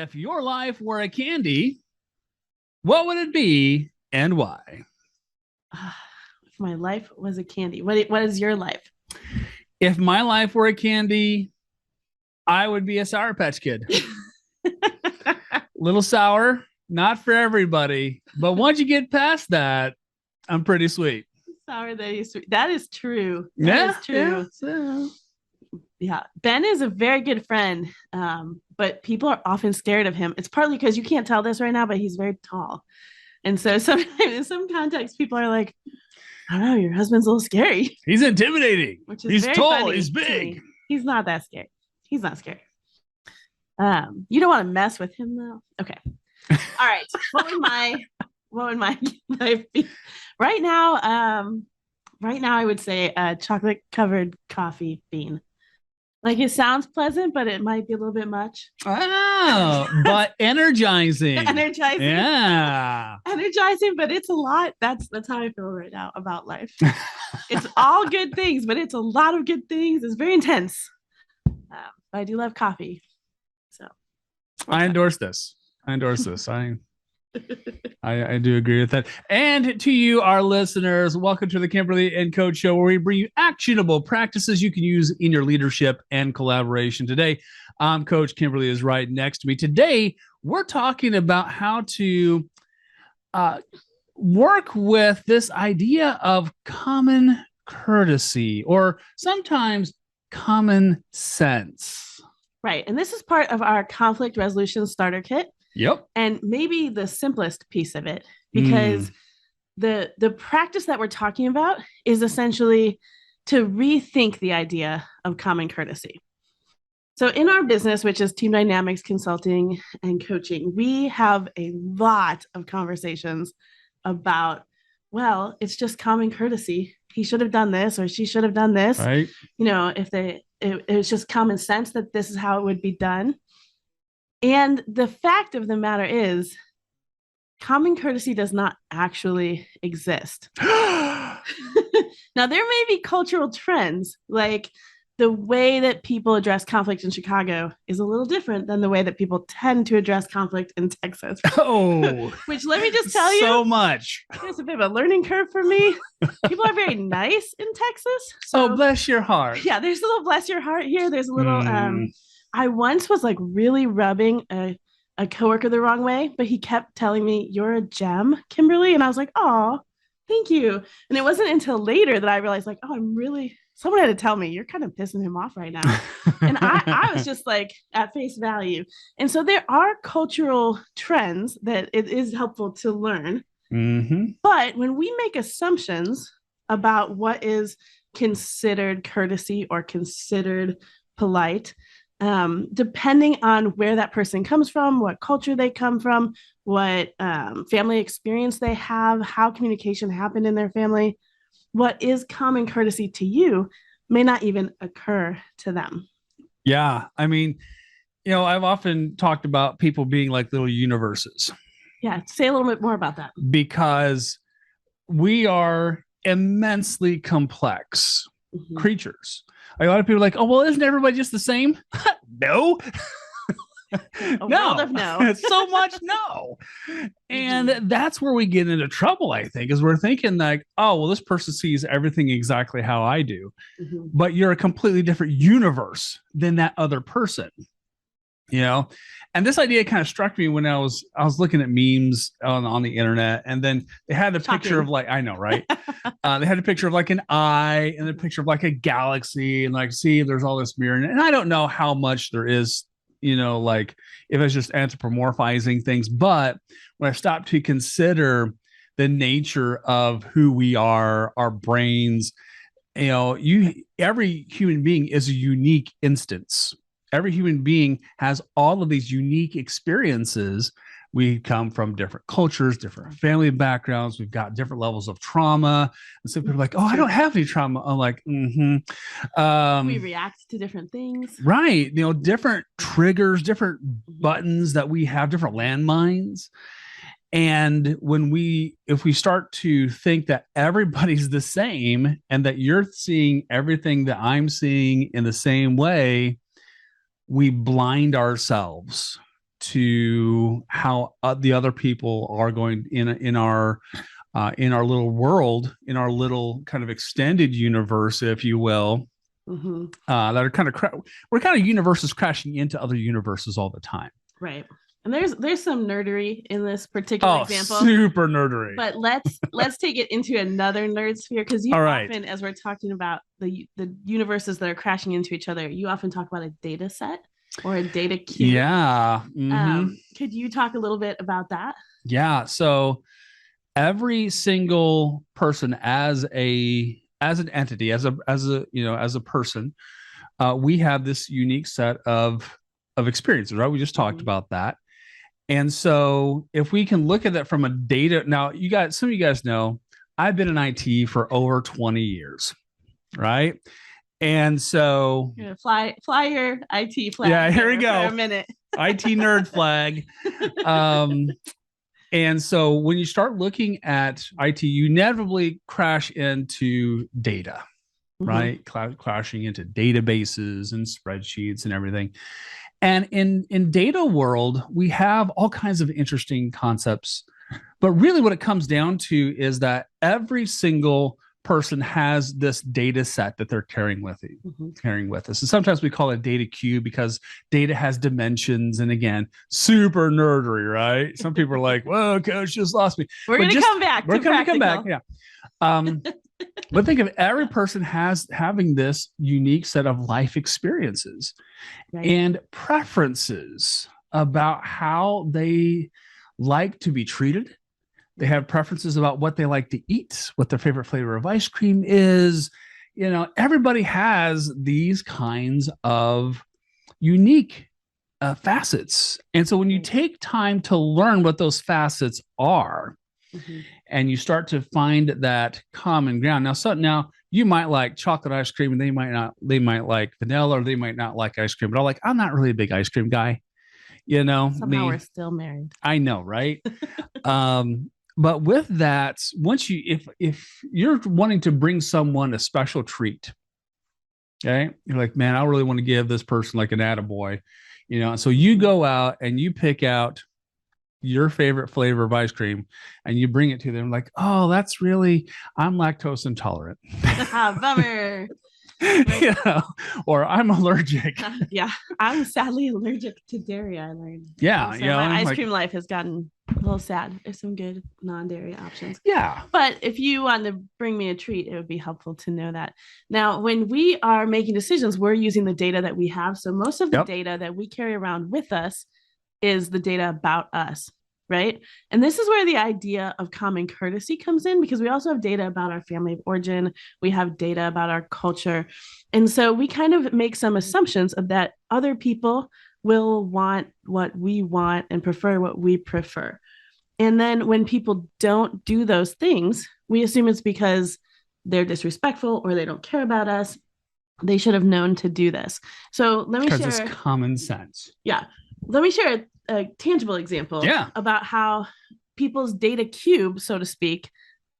If your life were a candy, what would it be and why? If my life was a candy, what is your life? If my life were a candy, I would be a Sour Patch Kid. Little sour, not for everybody, but once you get past that, I'm pretty sweet. Sour that is sweet. That is true. That is true. Yeah. Ben is a very good friend, but people are often scared of him. It's partly because you can't tell this right now, but he's very tall. And so sometimes in some contexts, people are like, I don't know, your husband's a little scary. He's intimidating. Which is he's very tall. funny He's to big. me. He's not that scary. He's not scary. You don't want to mess with him though. Okay. All right. What would my life be? Right now, I would say a chocolate covered coffee bean. Like it sounds pleasant, but it might be a little bit much. Oh, but energizing. Energizing. Yeah. Energizing, but it's a lot. That's how I feel right now about life. It's all good things, but it's a lot of good things. It's very intense. But I do love coffee. So I endorse this. I do agree with that. And to you, our listeners, welcome to the Kimberly and Coach Show, where we bring you actionable practices you can use in your leadership and collaboration. Today, Coach Kimberly is right next to me. Today, we're talking about how to work with this idea of common courtesy, or sometimes common sense. Right. And this is part of our conflict resolution starter kit. Yep. And maybe the simplest piece of it, because the practice that we're talking about is essentially to rethink the idea of common courtesy. So in our business, which is Team Dynamics Consulting and Coaching, we have a lot of conversations about, well, it's just common courtesy. He should have done this, or she should have done this. Right. You know, it's just common sense that this is how it would be done. And the fact of the matter is, common courtesy does not actually exist. Now, there may be cultural trends, like the way that people address conflict in Chicago is a little different than the way that people tend to address conflict in Texas. Oh, which let me just tell you, so much. It's a bit of a learning curve for me. People are very nice in Texas. So, bless your heart. Yeah, there's a little bless your heart here. There's a little, I once was like really rubbing a coworker the wrong way, but he kept telling me, "You're a gem, Kimberly." And I was like, "Oh, thank you." And it wasn't until later that I realized, like, oh, someone had to tell me, you're kind of pissing him off right now. And I was just like at face value. And so there are cultural trends that it is helpful to learn. Mm-hmm. But when we make assumptions about what is considered courtesy or considered polite, depending on where that person comes from, what culture they come from, what family experience they have, how communication happened in their family, what is common courtesy to you may not even occur to them. Yeah. I mean, I've often talked about people being like little universes. Yeah. Say a little bit more about that. Because we are immensely complex creatures. A lot of people are like, oh, well, isn't everybody just the same? No. World of no. So much no. And that's where we get into trouble, I think, is we're thinking like, oh, well, this person sees everything exactly how I do, but you're a completely different universe than that other person. And this idea kind of struck me when I was looking at memes on the internet, and then they had the picture of like, I know, right? They had a picture of like an eye and a picture of like a galaxy, and like, see, there's all this mirror, and I don't know how much there is, like if it's just anthropomorphizing things, but when I stopped to consider the nature of who we are, our brains, every human being is a unique instance. Every human being has all of these unique experiences. We come from different cultures, different family backgrounds. We've got different levels of trauma. And so people are like, oh, I don't have any trauma. I'm like, we react to different things. Right. Different triggers, different buttons that we have, different landmines. And if we start to think that everybody's the same and that you're seeing everything that I'm seeing in the same way, we blind ourselves to how the other people are going in our little world, in our little kind of extended universe, if you will, that are kind of we're kind of universes crashing into other universes all the time. Right. And there's some nerdery in this particular example. Super nerdery. But let's take it into another nerd sphere, because you often, as we're talking about the universes that are crashing into each other, you often talk about a data set or a data cube. Yeah. Could you talk a little bit about that? Yeah. So every single person as an entity, as a person, we have this unique set of experiences, right? We just talked about that. And so if we can look at that from a data, now some of you guys know, I've been in IT for over 20 years, right? And so fly your IT flag. Yeah, here we go. For a minute. IT nerd flag. And so when you start looking at IT, you inevitably crash into data, right? Crashing into databases and spreadsheets and everything. And in data world, we have all kinds of interesting concepts. But really what it comes down to is that every single person has this data set that they're carrying with us. And sometimes we call it data cube because data has dimensions. And again, super nerdery, right? Some people are like, whoa, coach just lost me. We're going to come back. We're going to come back. Yeah. But think of every person having this unique set of life experiences and preferences about how they like to be treated. They have preferences about what they like to eat, what their favorite flavor of ice cream is. Everybody has these kinds of unique facets. And so when you take time to learn what those facets are, and you start to find that common ground. Now you might like chocolate ice cream and they might like vanilla, or they might not like ice cream, but I'm not really a big ice cream guy. Somehow we're still married. I know, right? But with that, if you're wanting to bring someone a special treat, okay, you're like, man, I really want to give this person like an attaboy, so you go out and you pick out your favorite flavor of ice cream and you bring it to them like, oh, I'm lactose intolerant. Bummer. Or I'm allergic. Yeah, I'm sadly allergic to dairy. I learned. Yeah, so my ice cream life has gotten a little sad. There's some good non-dairy options. Yeah, but if you want to bring me a treat, it would be helpful to know that. Now, when we are making decisions, we're using the data that we have. So most of the data that we carry around with us is the data about us, right? And this is where the idea of common courtesy comes in, because we also have data about our family of origin. We have data about our culture. And so we kind of make some assumptions of that other people will want what we want and prefer what we prefer. And then when people don't do those things, we assume it's because they're disrespectful or they don't care about us. They should have known to do this. So let me share. Because it's common sense. Yeah. Let me share a tangible example about how people's data cube, so to speak,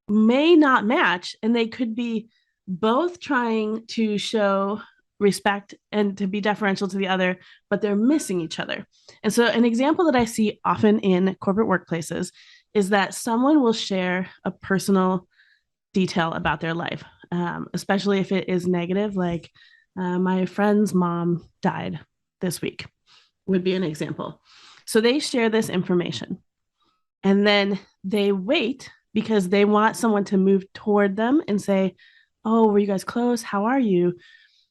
may not match, and they could be both trying to show respect and to be deferential to the other, but they're missing each other. And so an example that I see often in corporate workplaces is that someone will share a personal detail about their life, especially if it is negative, like my friend's mom died this week would be an example. So they share this information and then they wait because they want someone to move toward them and say, oh, were you guys close? How are you?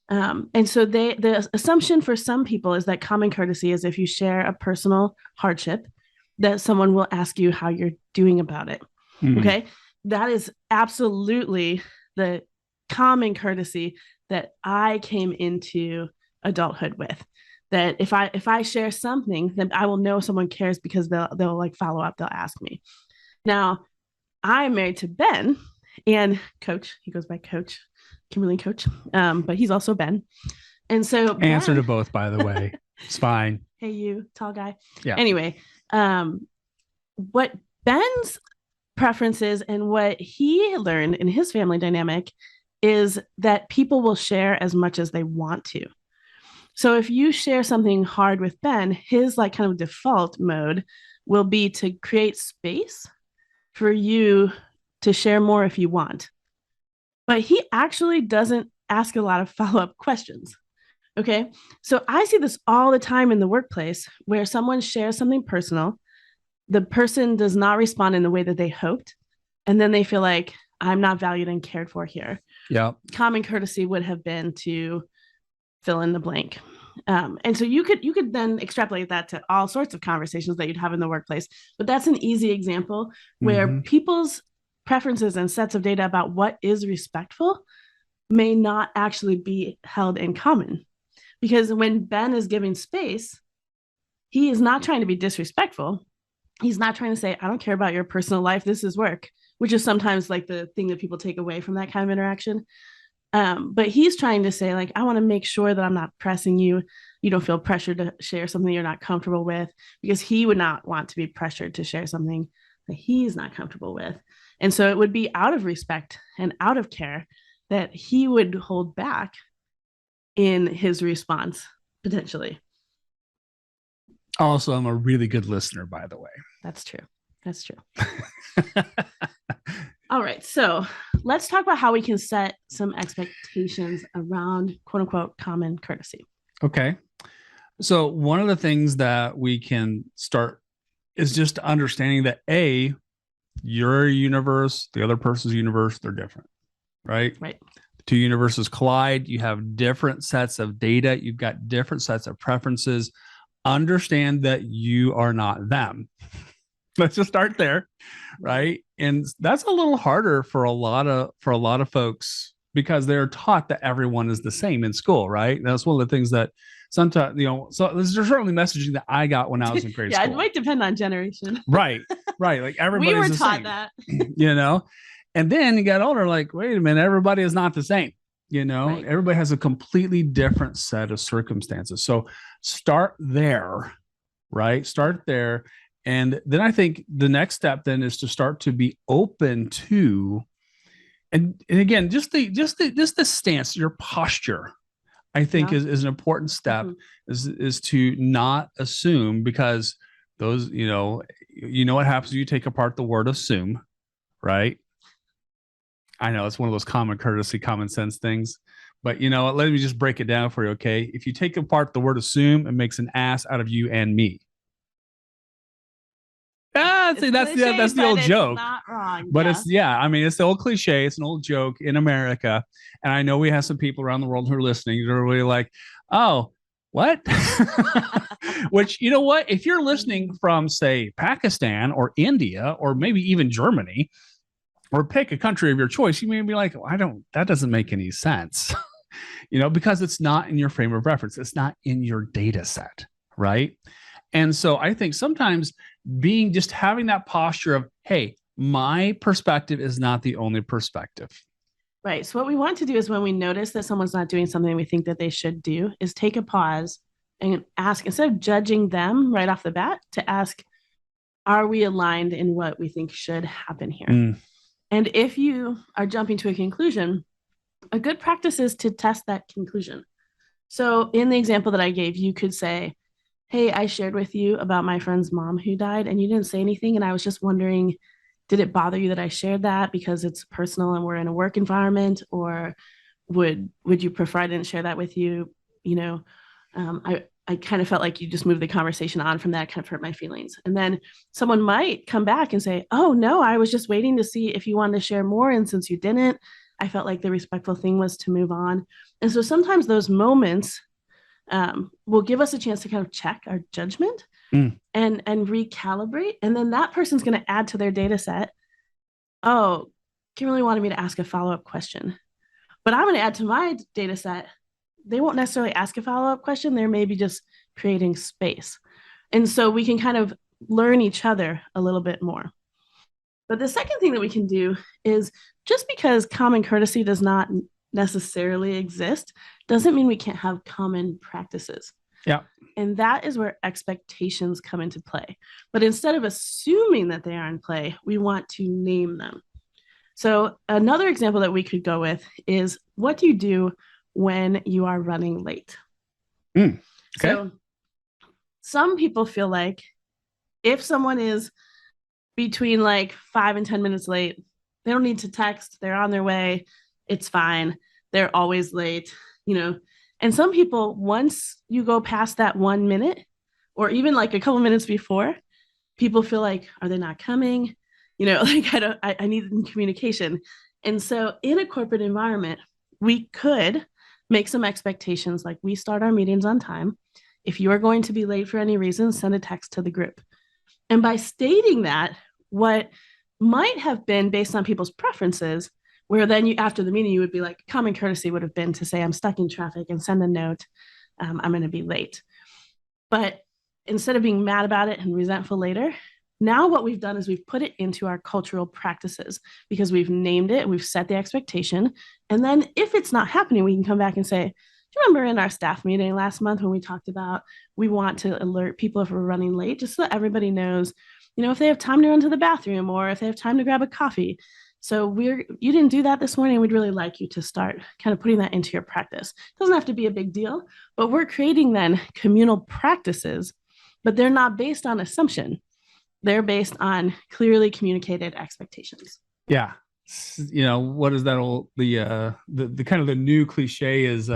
And so the assumption for some people is that common courtesy is if you share a personal hardship, that someone will ask you how you're doing about it. Okay. That is absolutely the common courtesy that I came into adulthood with. That if I share something, then I will know someone cares because they'll like follow up. They'll ask me. Now, I'm married to Ben, and Coach. He goes by Coach, Kimberly Coach, but he's also Ben. And so answer to both, by the way. It's fine. Hey, you tall guy. Yeah. Anyway, what Ben's preferences and what he learned in his family dynamic is that people will share as much as they want to. So if you share something hard with Ben, his like kind of default mode will be to create space for you to share more if you want. But he actually doesn't ask a lot of follow-up questions. Okay. So I see this all the time in the workplace where someone shares something personal, the person does not respond in the way that they hoped, and then they feel like I'm not valued and cared for here. Yeah. Common courtesy would have been to fill in the blank. And so you could then extrapolate that to all sorts of conversations that you'd have in the workplace. But that's an easy example where people's preferences and sets of data about what is respectful may not actually be held in common. Because when Ben is giving space, he is not trying to be disrespectful. He's not trying to say, I don't care about your personal life. This is work, which is sometimes like the thing that people take away from that kind of interaction. But he's trying to say, like, I want to make sure that I'm not pressing you. You don't feel pressured to share something you're not comfortable with, because he would not want to be pressured to share something that he's not comfortable with. And so it would be out of respect and out of care that he would hold back in his response, potentially. Also, I'm a really good listener, by the way. That's true. That's true. All right. So let's talk about how we can set some expectations around quote unquote common courtesy. Okay. So one of the things that we can start is just understanding that your universe, the other person's universe, they're different, right? Right. Two universes collide. You have different sets of data. You've got different sets of preferences. Understand that you are not them. Let's just start there, right? And that's a little harder for a lot of folks because they're taught that everyone is the same in school, right? That's one of the things that sometimes, so there's certainly messaging that I got when I was in grade school. It might depend on generation. Right. Like everybody we were taught that. And then you got older, like, wait a minute, everybody is not the same. Right. Everybody has a completely different set of circumstances. So start there, right? Start there. And then I think the next step then is to start to be open to, and again, just the stance, your posture, I think is an important step. Is to not assume, because those, you know what happens when you take apart the word assume, right? I know it's one of those common courtesy, common sense things, but let me just break it down for you. Okay. If you take apart the word assume, it makes an ass out of you and me. See, that's the old joke. Not wrong. But it's the old cliche. It's an old joke in America. And I know we have some people around the world who are listening. They're really like, oh, what? Which, you know what? If you're listening from, say, Pakistan or India, or maybe even Germany, or pick a country of your choice, you may be like, that doesn't make any sense, because it's not in your frame of reference. It's not in your data set, right? And so I think sometimes having that posture of, hey, my perspective is not the only perspective. Right. So what we want to do is when we notice that someone's not doing something we think that they should do, is take a pause and ask, instead of judging them right off the bat, to ask, are we aligned in what we think should happen here? And if you are jumping to a conclusion, a good practice is to test that conclusion. So in the example that I gave, you could say, hey, I shared with you about my friend's mom who died, and you didn't say anything. And I was just wondering, did it bother you that I shared that because it's personal and we're in a work environment? Or would you prefer I didn't share that with you? I kind of felt like you just moved the conversation on from that, kind of hurt my feelings. And then someone might come back and say, oh, no, I was just waiting to see if you wanted to share more. And since you didn't, I felt like the respectful thing was to move on. And so sometimes those moments will give us a chance to kind of check our judgment and recalibrate. And then that person's going to add to their data set, oh, Kimberly wanted me to ask a follow-up question, but I'm going to add to my data set. They won't necessarily ask a follow-up question. They're maybe just creating space. And so we can kind of learn each other a little bit more. But the second thing that we can do is, just because common courtesy does not necessarily exist doesn't mean we can't have common practices. Yeah. And that is where expectations come into play. But instead of assuming that they are in play, we want to name them. So another example that we could go with is, what do you do when you are running late? Okay. So some people feel like if someone is between like 5 and 10 minutes late, they don't need to text. They're on their way. It's fine. They're always late, you know. And some people, once you go past that 1 minute, or even like a couple minutes before, people feel like, are they not coming? You know, like I need communication. And so in a corporate environment, we could make some expectations like we start our meetings on time. If you are going to be late for any reason, send a text to the group. And by stating that, what might have been based on people's preferences, where then you, after the meeting, you would be like, common courtesy would have been to say, I'm stuck in traffic and send a note. I'm going to be late. But instead of being mad about it and resentful later, now what we've done is we've put it into our cultural practices because we've named it, we've set the expectation. And then if it's not happening, we can come back and say, do you remember in our staff meeting last month when we talked about we want to alert people if we're running late, just so that everybody knows, you know, if they have time to run to the bathroom or if they have time to grab a coffee. So you didn't do that this morning. We'd really like you to start kind of putting that into your practice. It doesn't have to be a big deal, but we're creating then communal practices, but they're not based on assumption. They're based on clearly communicated expectations. Yeah. You know, what is that old, the kind of the new cliche is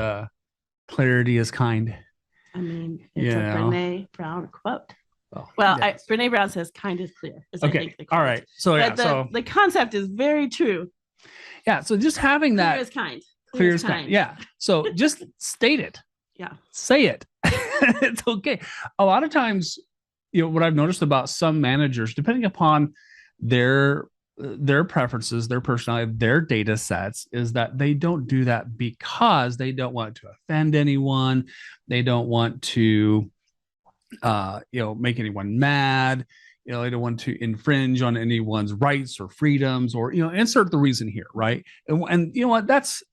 clarity is kind. I mean, it's a Brene Brown quote. Oh, well, yes. Brene Brown says kind is clear. Is okay. I think the quote. All right. So yeah, the concept is very true. Yeah. So just having clear that is kind. Clear is kind. Yeah. So just state it. Yeah. Say it. It's okay. A lot of times, you know, what I've noticed about some managers, depending upon their preferences, their personality, their data sets, is that they don't do that because they don't want to offend anyone. They don't want to, make anyone mad. You know, they don't want to infringe on anyone's rights or freedoms, or, you know, insert the reason here, right? And you know what?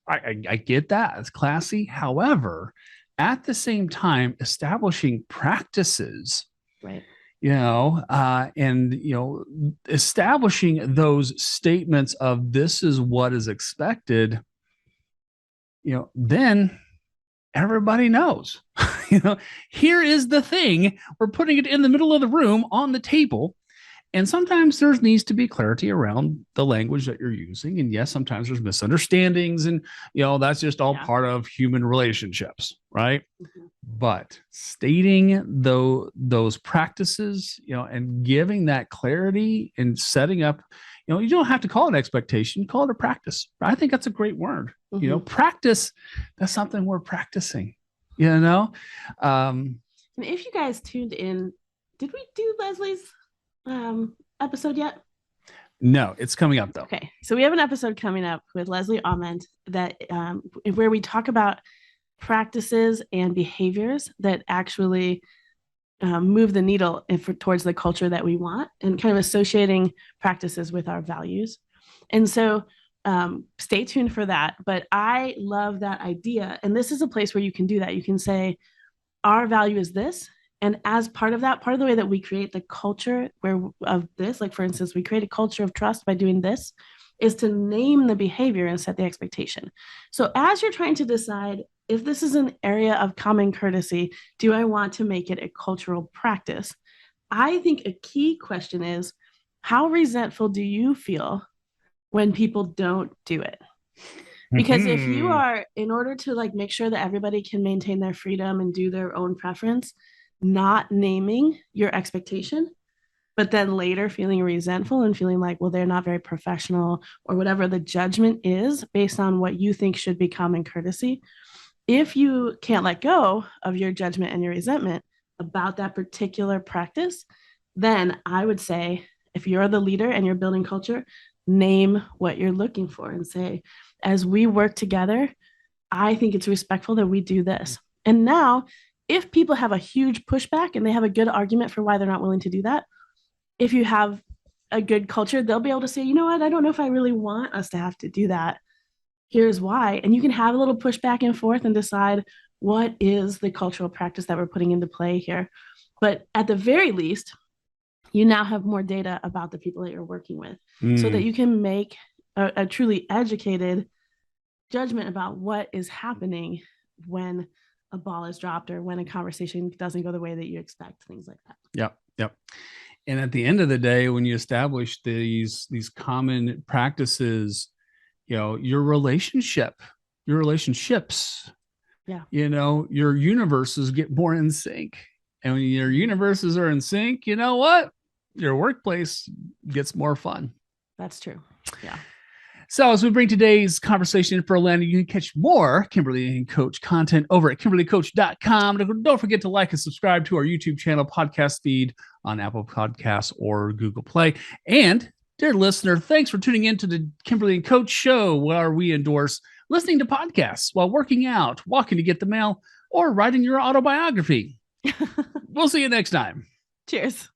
I get that. It's classy. However, at the same time, establishing practices, right? You know, and, you know, establishing those statements of this is what is expected, you know, then everybody knows, you know, here is the thing. We're putting it in the middle of the room on the table. And sometimes there needs to be clarity around the language that you're using. And yes, sometimes there's misunderstandings, and, you know, that's just all part of human relationships, right? Mm-hmm. But stating those practices, you know, and giving that clarity and setting up, you know, you don't have to call it expectation, call it a practice. I think that's a great word. Mm-hmm. You know, practice, that's something we're practicing, you know? And if you guys tuned in, did we do Leslie's episode yet? No, it's coming up though. Okay, so we have an episode coming up with Leslie Almond that where we talk about practices and behaviors that actually move the needle towards the culture that we want, and kind of associating practices with our values. And so stay tuned for that. But I love that idea, and this is a place where you can do that. You can say our value is this. And as part of that, part of the way that we create the culture of this, like for instance, we create a culture of trust by doing this, is to name the behavior and set the expectation. So as you're trying to decide if this is an area of common courtesy, do I want to make it a cultural practice? I think a key question is, how resentful do you feel when people don't do it? Because if you are, in order to like make sure that everybody can maintain their freedom and do their own preference, not naming your expectation, but then later feeling resentful and feeling like, well, they're not very professional, or whatever the judgment is based on what you think should be common courtesy. If you can't let go of your judgment and your resentment about that particular practice, then I would say, if you're the leader and you're building culture, name what you're looking for and say, as we work together, I think it's respectful that we do this. And now, if people have a huge pushback and they have a good argument for why they're not willing to do that, if you have a good culture, they'll be able to say, you know what, I don't know if I really want us to have to do that. Here's why. And you can have a little push back and forth and decide what is the cultural practice that we're putting into play here. But at the very least, you now have more data about the people that you're working with, so that you can make a truly educated judgment about what is happening when a ball is dropped or when a conversation doesn't go the way that you expect, things like that. Yep. And at the end of the day, when you establish these common practices, your relationships, your universes get more in sync. And when your universes are in sync, you know what? Your workplace gets more fun. That's true. Yeah. So as we bring today's conversation for a landing, you can catch more Kimberly and Coach content over at KimberlyCoach.com. Don't forget to like and subscribe to our YouTube channel, podcast feed on Apple Podcasts or Google Play. And dear listener, thanks for tuning in to the Kimberly and Coach show, where we endorse listening to podcasts while working out, walking to get the mail, or writing your autobiography. We'll see you next time. Cheers.